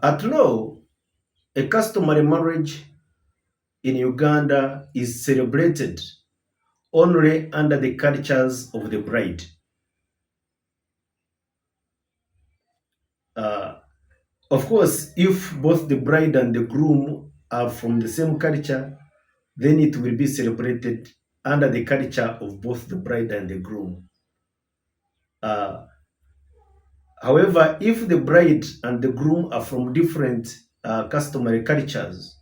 At law, a customary marriage in Uganda is celebrated only under the cultures of the bride. Uh, of course, if both the bride and the groom are from the same culture, then it will be celebrated under the culture of both the bride and the groom. Uh, However, if the bride and the groom are from different customary cultures,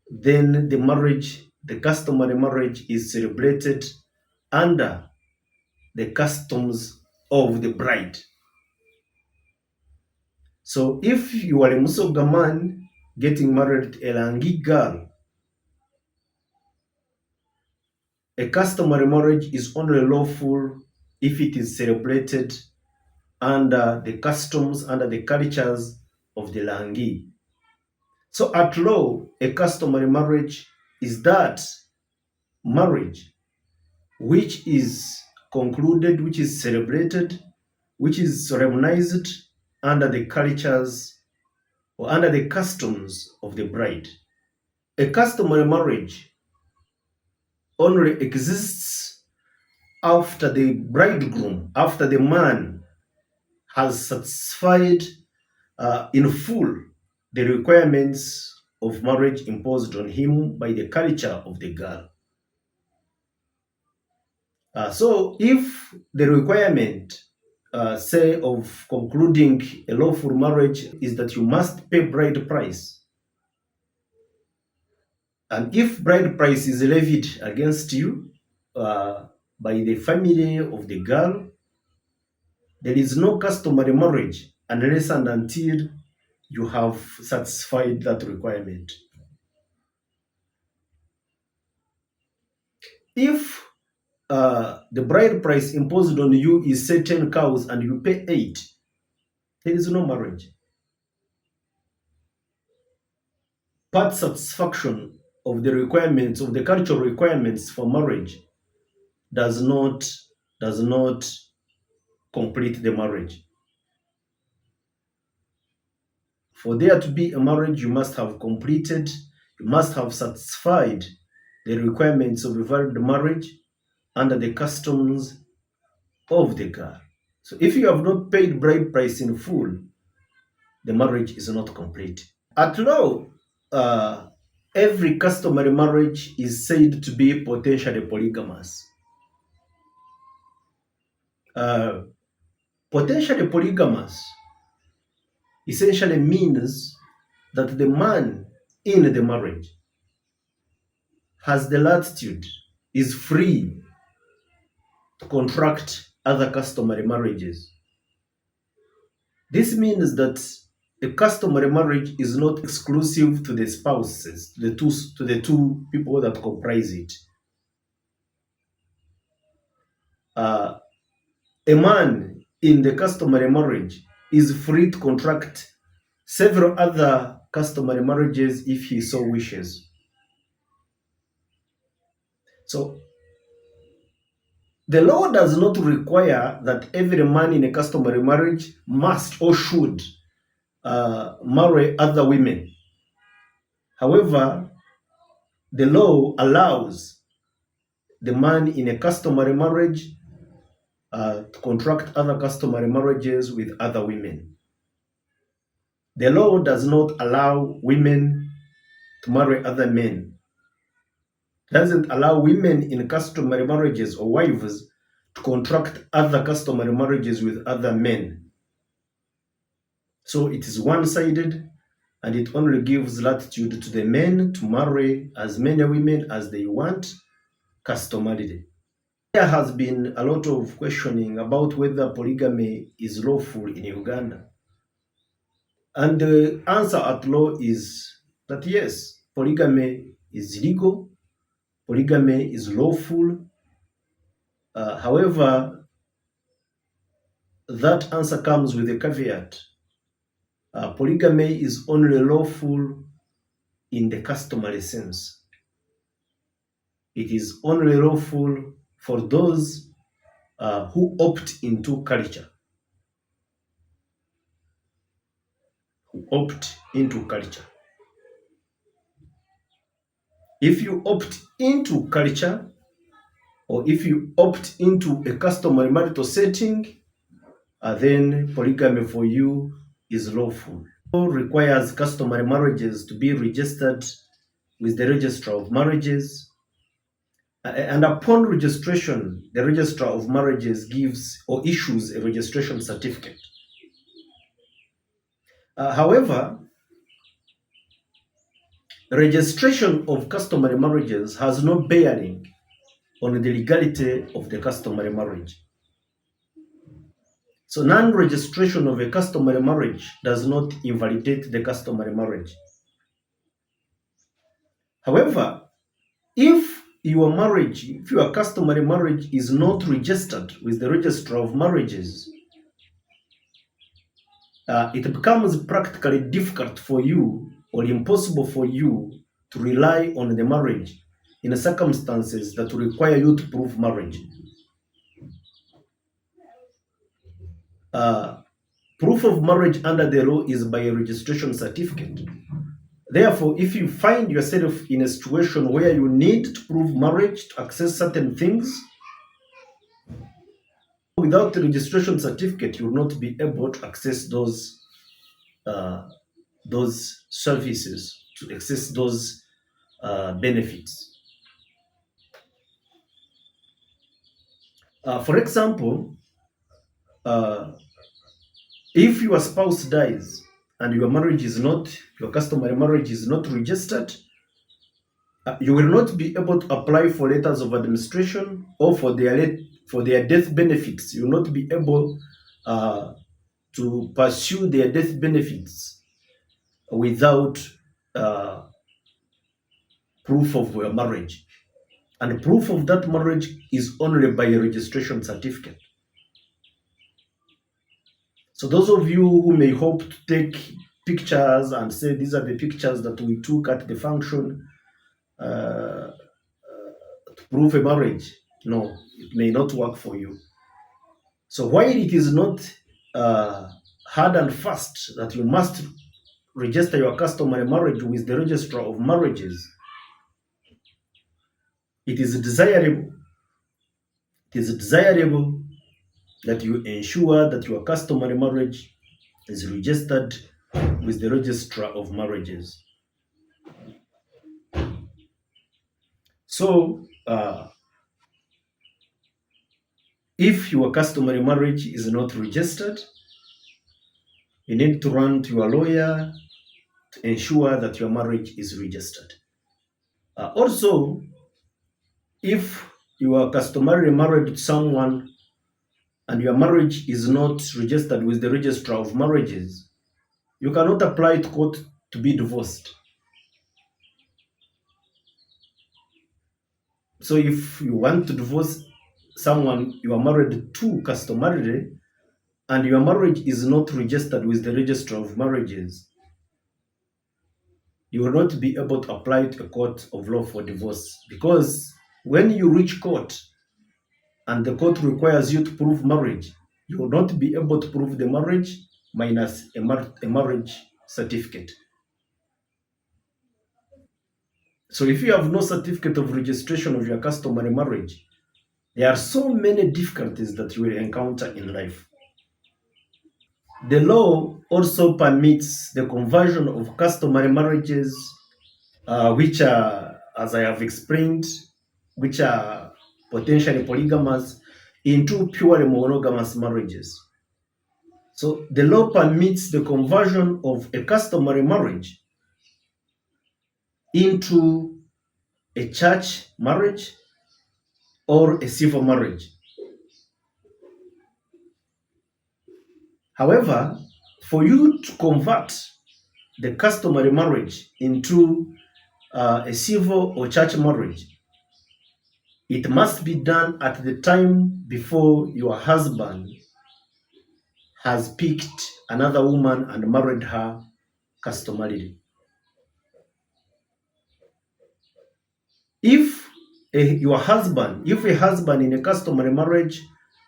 then the customary marriage is celebrated under the customs of the bride. So if you are a Musoga man getting married to a Langi girl, a customary marriage is only lawful if it is celebrated under the customs, under the cultures of the Langi. So at law, a customary marriage is that marriage which is concluded, which is celebrated, which is solemnized under the cultures or under the customs of the bride. A customary marriage only exists after the bridegroom, after the man has satisfied in full the requirements of marriage imposed on him by the culture of the girl. So if the requirement, say, of concluding a lawful marriage is that you must pay bride price, and if bride price is levied against you by the family of the girl, there is no customary marriage unless and until you have satisfied that requirement. If the bride price imposed on you is say 10 cows and you pay 8, there is no marriage. Part satisfaction of the requirements, of the cultural requirements for marriage does not complete the marriage. For there to be a marriage, you must have completed, you must have satisfied the requirements of a valid marriage under the customs of the girl. So if you have not paid bride price in full, the marriage is not complete. At law, every customary marriage is said to be potentially polygamous. Potentially polygamous essentially means that the man in the marriage has the latitude, is free to contract other customary marriages. This means that a customary marriage is not exclusive to the spouses, to the two people that comprise it. A man in the customary marriage is free to contract several other customary marriages if he so wishes. So the law does not require that every man in a customary marriage must or should marry other women. However, the law allows the man in a customary marriage to contract other customary marriages with other women. The law does not allow women to marry other men. It doesn't allow women in customary marriages or wives to contract other customary marriages with other men. So it is one-sided, and it only gives latitude to the men to marry as many women as they want customarily. There has been a lot of questioning about whether polygamy is lawful in Uganda. And the answer at law is that yes, polygamy is legal, polygamy is lawful. However, that answer comes with a caveat. Polygamy is only lawful in the customary sense. It is only lawful for those who opt into culture, opt into culture. If you opt into culture, or if you opt into a customary marital setting, then polygamy for you is lawful. It requires customary marriages to be registered with the Registrar of Marriages. And upon registration, the Registrar of Marriages gives or issues a registration certificate. However, registration of customary marriages has no bearing on the legality of the customary marriage. So non-registration of a customary marriage does not invalidate the customary marriage. However, if your customary marriage is not registered with the Registrar of Marriages, it becomes practically difficult for you or impossible for you to rely on the marriage in circumstances that require you to prove marriage. Proof of marriage under the law is by a registration certificate. Therefore, if you find yourself in a situation where you need to prove marriage to access certain things, without the registration certificate, you will not be able to access those services, to access those benefits. For example, if your spouse dies and your customary marriage is not registered, you will not be able to apply for letters of administration or for their death benefits. You will not be able to pursue their death benefits without proof of your marriage. And proof of that marriage is only by a registration certificate. So those of you who may hope to take pictures and say these are the pictures that we took at the function to prove a marriage, no, it may not work for you. So while it is not hard and fast that you must register your customary marriage with the Registrar of Marriages, it is desirable that you ensure that your customary marriage is registered with the Registrar of Marriages. So, if your customary marriage is not registered, you need to run to your lawyer to ensure that your marriage is registered. Also, if you are customarily married to someone and your marriage is not registered with the Registrar of Marriages, you cannot apply to court to be divorced. So if you want to divorce someone you are married to customarily and your marriage is not registered with the Registrar of Marriages, you will not be able to apply to a court of law for divorce, because when you reach court and the court requires you to prove marriage, you will not be able to prove the marriage minus a marriage certificate. So if you have no certificate of registration of your customary marriage, there are so many difficulties that you will encounter in life. The law also permits the conversion of customary marriages, which are, as I have explained, which are potentially polygamous, into purely monogamous marriages. So the law permits the conversion of a customary marriage into a church marriage or a civil marriage. However, for you to convert the customary marriage into a civil or church marriage, it must be done at the time before your husband has picked another woman and married her customarily. If a husband in a customary marriage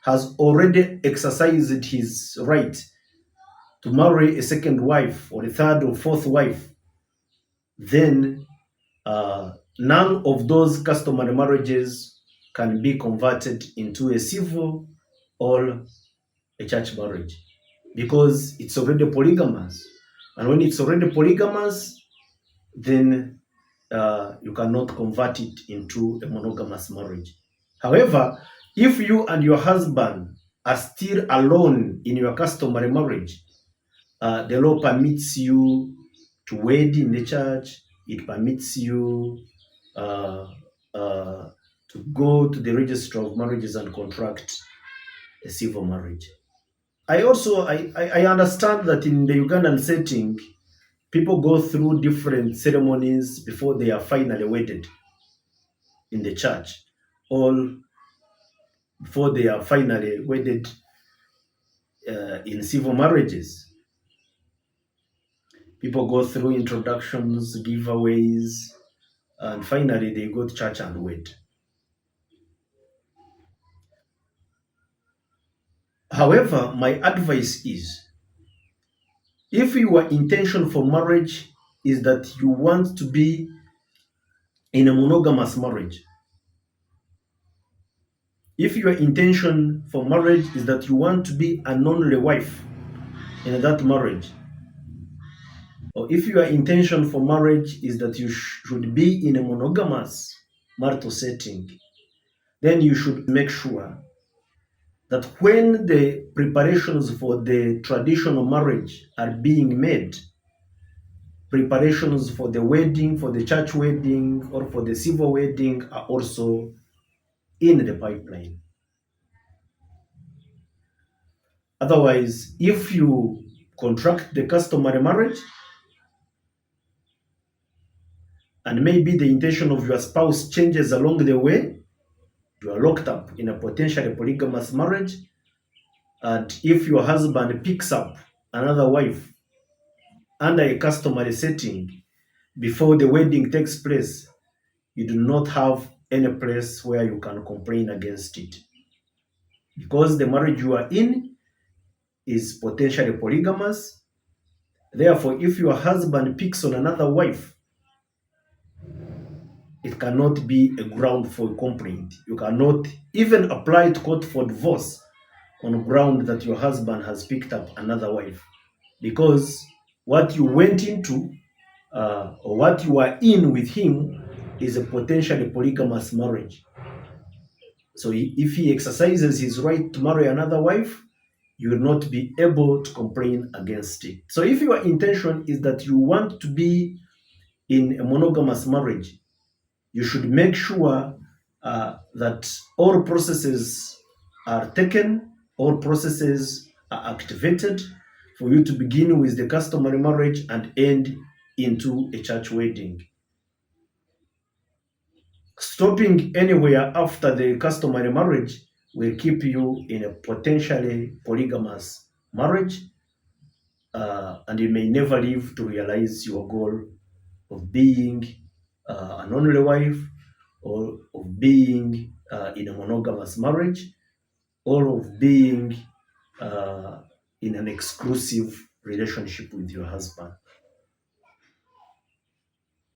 has already exercised his right to marry a second wife or a third or fourth wife, then none of those customary marriages can be converted into a civil or a church marriage because it's already polygamous. And when it's already polygamous, then you cannot convert it into a monogamous marriage. However, if you and your husband are still alone in your customary marriage, the law permits you to wed in the church. It permits you uh, to go to the register of marriages and contract a civil marriage. I understand that in the Ugandan setting, people go through different ceremonies before they are finally wedded in the church, or before they are finally wedded in civil marriages. People go through introductions, giveaways, and finally they go to church and wed. However, my advice is if your intention for marriage is that you want to be in a monogamous marriage, if your intention for marriage is that you want to be an only wife in that marriage, or if your intention for marriage is that you should be in a monogamous marital setting, then you should make sure that when the preparations for the traditional marriage are being made, preparations for the wedding, for the church wedding, or for the civil wedding are also in the pipeline. Otherwise, if you contract the customary marriage and maybe the intention of your spouse changes along the way, you are locked up in a potentially polygamous marriage. And if your husband picks up another wife under a customary setting before the wedding takes place, you do not have any place where you can complain against it. Because the marriage you are in is potentially polygamous. Therefore, if your husband picks on another wife, it cannot be a ground for complaint. You cannot even apply to court for divorce on ground that your husband has picked up another wife. Because what you went into or what you are in with him is a potentially polygamous marriage. So if he exercises his right to marry another wife, you will not be able to complain against it. So if your intention is that you want to be in a monogamous marriage, you should make sure that all processes are taken, all processes are activated for you to begin with the customary marriage and end into a church wedding. Stopping anywhere after the customary marriage will keep you in a potentially polygamous marriage, and you may never live to realize your goal of being an only wife, or of being in a monogamous marriage, or of being in an exclusive relationship with your husband.